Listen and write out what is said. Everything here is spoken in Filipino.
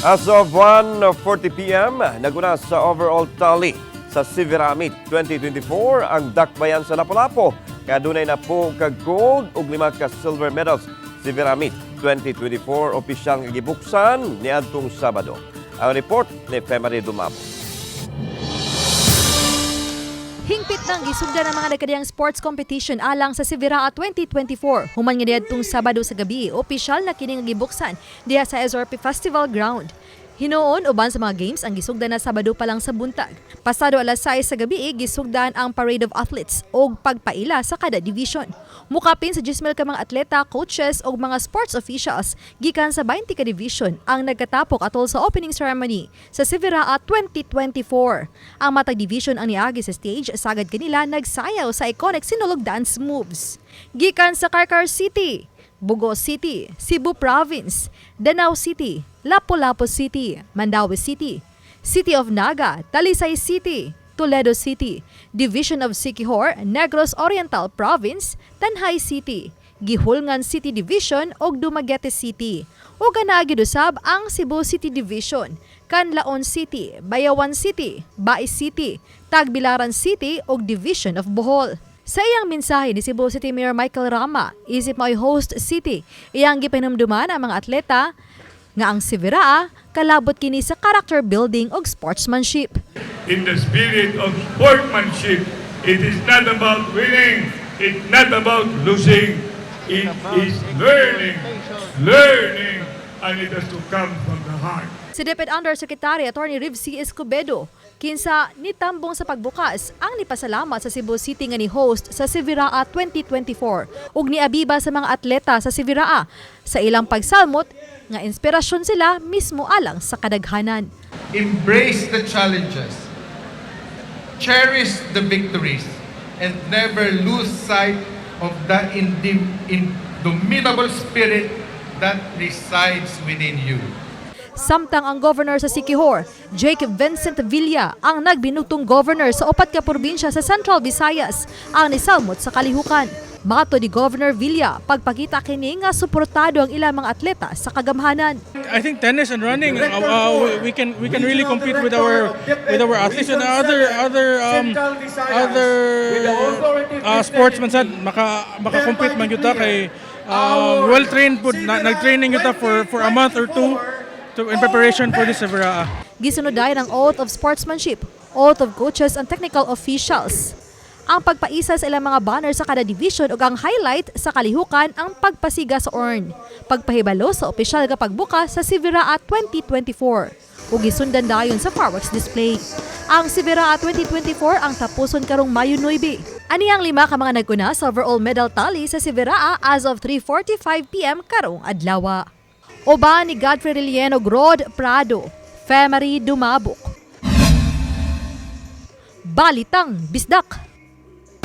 As of 1:40 p.m., naguna sa overall tally sa CViRAA Meet 2024 ang dakbayan sa Lapu-Lapu. Kaya dunay na po kag gold ug 5 ka silver medals CViRAA Meet 2024 opisyal nga gibuksan niadtong Sabado. Ang report ni Femari Dumabo. Hingpit ng gisugdan ng mga nagkadiyang sports competition alang sa CViRAA 2024. Human nga niadtong Sabado sa gabii, opisyal na kini nga gibuksan diha sa SRP Festival Ground. Hinoon uban sa mga games ang gisugdan na Sabado pa lang sa buntag. Pasado alas 6 sa gabi, gisugdan ang parade of athletes o pagpaila sa kada division. Mokapin sa 10,000 ka mga atleta, coaches o mga sports officials gikan sa 20 ka division ang nagkatapok atol sa opening ceremony sa CViRAA 2024. Ang matag division ang niagi sa stage, sagad kanila nagsayaw sa iconic sinulog dance moves. Gikan sa Karkar City, Bugo City, Cebu Province, Danao City, Lapu-Lapu City, Mandaue City, City of Naga, Talisay City, Toledo City, Division of Siquijor, Negros Oriental Province, Tanhay City, Gihulngan City Division ug Dumaguete City. Ug ganaagi usab ang Cebu City Division, Canlaon City, Bayawan City, Bais City, Tagbilaran City ug Division of Bohol. Sa iyang mensahe ni Cebu City Mayor Michael Rama, isip mo'y host city, iyang gipanumduman ang mga atleta nga ang CViRAA kalabot kini sa character building ug sportsmanship. In the spirit of sportsmanship, it is not about winning, it's not about losing, it is learning, and it has to come from the heart. Si Deputy Undersecretary Attorney Riv C. Escobedo, kinsa nitambong sa pagbukas ang nipasalamat sa Cebu City nga ni host sa CViRAA 2024 ug niabiba sa mga atleta sa CViRAA sa ilang pagsalmot nga inspirasyon sila mismo alang sa kadaghanan. Embrace the challenges, cherish the victories, and never lose sight of the indomitable spirit that resides within you. Samtang ang governor sa Siquijor, Jake Vincent Villa, ang nagbinugtong governor sa 4 ka probinsya sa Central Visayas, ang nisalmot sa kalihukan. Mato ni Governor Villa, pagpakita kini nga suportado ang ilang mga atleta sa kagamhanan. I think tennis and running, we can really compete with our athletes and other sportsmen sad maka-compete man gyud ta kay well trained pud nag-training gyud ta for a month or two in preparation for this CViRAA. Gisunod dayon ang oath of sportsmanship, oath of coaches and technical officials. Ang pagpaisa sa ilang mga banner sa kada division ug ang highlight sa kalihukan ang pagpasiga sa urn, pagpahibalo sa opisyal nga pagbukas sa CViRAA 2024 ug gisundan dayon sa fireworks display. Ang CViRAA 2024 ang tapuson karong Mayo 9. Ani ang 5 ka mga naguna sa overall medal tally sa CViRAA as of 3:45 p.m. karong adlaw. Oba ni Godfrey Relieno Grod Prado, Femari Dumabok. Balitang Bisdak.